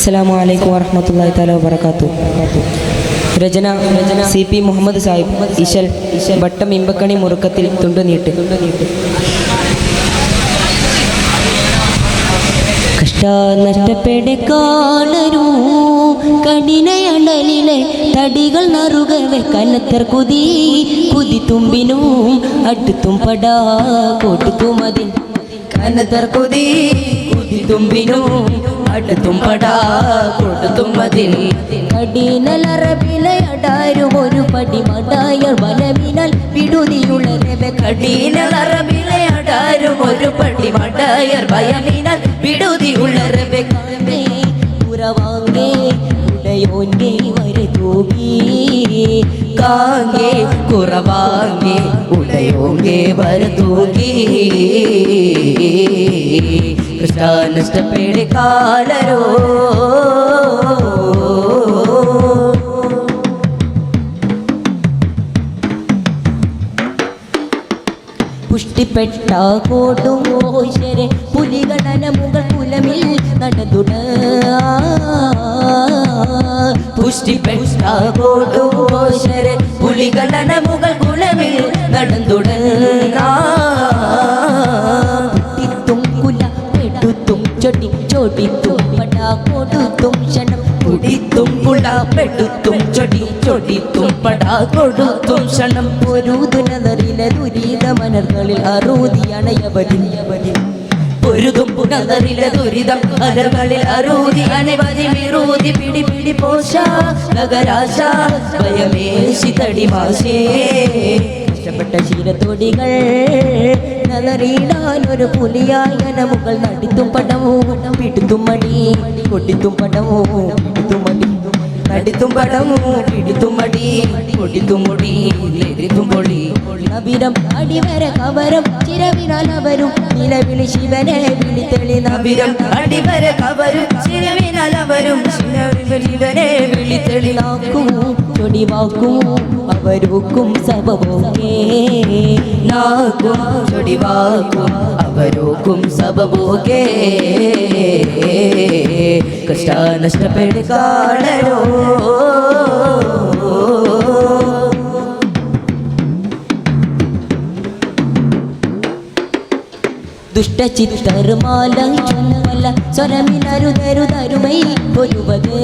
അസ്സലാമു അലൈക്കും വറഹ്മത്തുള്ളാഹി തആല വബറകാതുഹു. രചന CP മുഹമ്മദ് സാഹിബ്. ഇശൽ വട്ടം ഇമ്പക്കണി മുറുക്കത്തിൽ തുണ്ടുനീട്ട്. കഷ്ടനഷ്ടപ്പെടക്കാണരു കഠിനയടലിലെ തടികൾ നറുകവെ കനത്തർ കുതി തുമ്പിനും അടുത്തും പടാ കൊടുത്തുമതിൻ കനത്തർ കുതി തുമ്പിനും അടുത്തും പടാ കൊടുത്തുമതിൽ കഠിനലറബിലെ അടാരും ഒരു പടി മടായർ വലവിനാൽ വിടുതിയുള്ളരവെ കഠിനലറബിലെ അടാരും ഒരു പടി മടായർ വയലിനാൽ വിടുതിയുള്ളരവെ പുറവാങ്ങേ ഉടയോന്റെ വരെ തൂകി കാങ്ങേ കുറവാങ്ങേ ഉടയോങ്ങേ വരെ തൂകി കൃഷ്ണനഷ്ടപ്പെടെ കാലരോ പുഷ്ടിപ്പെട്ട കോട്ടും ഓശരെ പുലിഗണന മുകൾ കുലമിൽ നടതുട പുഷ്ടിപ്പെട്ട കോട്ടും ഓശരെ പുലിഗണന മുകൾ കുലമിൽ നടന്നുട ചൊടിത്തും പടാ കൊടുത്തും ക്ഷണം കുടിത്തും കുട പെടുത്തും ചൊടിത്തും പടാ കൊടുത്തും ക്ഷണം ഒരു ദുനറിലെ ദുരിത മനർകളിൽ അറുതിയണയവതി പൊരുതും പുനറിലെ ദുരിതം അലകളിൽ അറുതി അനവധി വിരോധി പിടി പോഷ നഗരാശ ഭയമേശി തടിമാശേ ഇഷ്ടപ്പെട്ട ശീലത്തോടികൾ നലറിയിടാൻ ഒരു പുലിയായന മുകൾ നടിത്തും പടമോ പിടുത്തും മടി കൊട്ടിത്തും പടമോ പിടുത്തും മടി നടിത്തും പടമോ പിടുത്തും മടി കൊട്ടിത്തും മുടി ലെരിത്തും പൊളി നബിരം അടിവര കവരം ചിരവിനാൽ അവരും നിലവിളി ശിവനെ വിളിത്തെളി നബിരം അടിവര കവരും ചിരവിനാൽ അവരും ശിവനെ വിളിത്തെളി നാക്കും ചൊടിവാക്കും അവരോക്കും സബബോക്കേ നാക്കും ചൊടിവാക്കും അവരോക്കും സബബോക്കേ കഷ്ടനഷ്ടപ്പെട് കാണരോ ദുഷ്ടചിത്തർമാല ചുമല സ്വരമിനരുതരുതരുമൈ ഒരുവത്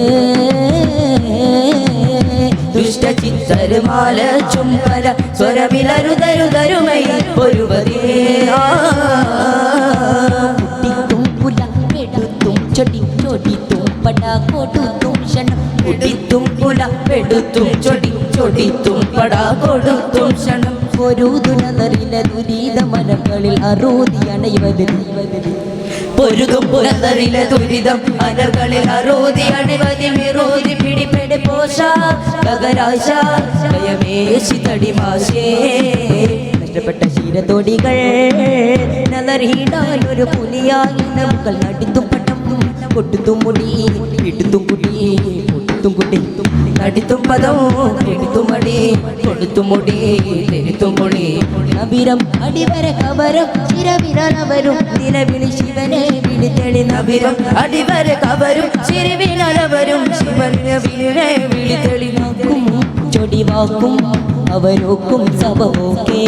ദുഷ്ടചിത്തർമാല ചുംബല സ്വരമിലരുതരുതരുമൈ ഒരുവതേ കുട്ടിത്തും പുല പെടുത്തും ചൊടിത്തും പടാ കൊടുത്തും ക്ഷണം കുടിത്തും പുല പെടുത്തും ചൊടിത്തും പടാ കൊടുത്തും ക്ഷണം ഒരു ദുനറിലെ ദുരിത മനകളിൽ അറുതിയണയവതി പൊരുതും പുനറിലെ ദുരിതം അലകളിൽ അറുതി അണിവതി വിരോധി പിടിപ്പെടെ പോഷ നഗരാശ ഭയമേശി തടിമാശേ നഷ്ടപ്പെട്ട ശീലത്തോടികൾ നലറിയിടാൻ ഒരു പുലിയായി നമുക്കൾ നടിത്തും പട്ടം കൊട്ടുത്തും മുടി പിടുത്തും കുട്ടി പൊട്ടുത്തും കുട്ടി നടിത്തും പദം പിടിത്തും മടി കൊടുത്തും മുടി ലെരിത്തും പൊളി നബിരം അടിവര കവരം ചിരവിരവരും നിലവിളി ശിവനെ വിളിത്തെളി നബിരം അടിവര കവരും ചിരവിനവരും ശിവനെ വിളിത്തെളി നാക്കും ചൊടിവാക്കും അവരോക്കും സബബോക്കേ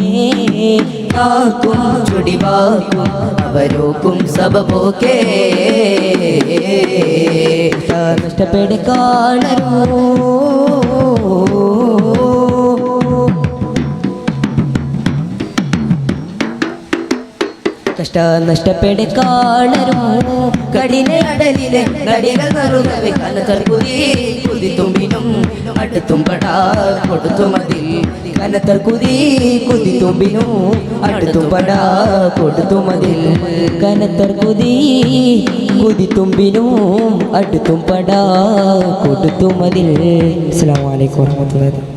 നാക്കും ചൊടിവാക്കും അവരോക്കും സബബോക്കേ നഷ്ടപ്പെടെ കാണരോ നഷ്ടപ്പെടെ കാണരോ കഠിനയടലിലെ നടികൾ നറുകവെ കനത്തർ കുതി തുമ്പിനും അടുത്തും പടാ കൊടുത്തുമതിൽ കനത്തർ കുതി തുമ്പിനും അടുത്തും പടാ കൊടുത്തുമതിൽ കനത്തർ കുതി തുമ്പിനും അടുത്തും പടാ കൊടുത്തുമതിൽ. അസ്സലാമു അലൈക്കും വറഹ്മത്തുള്ളാഹി.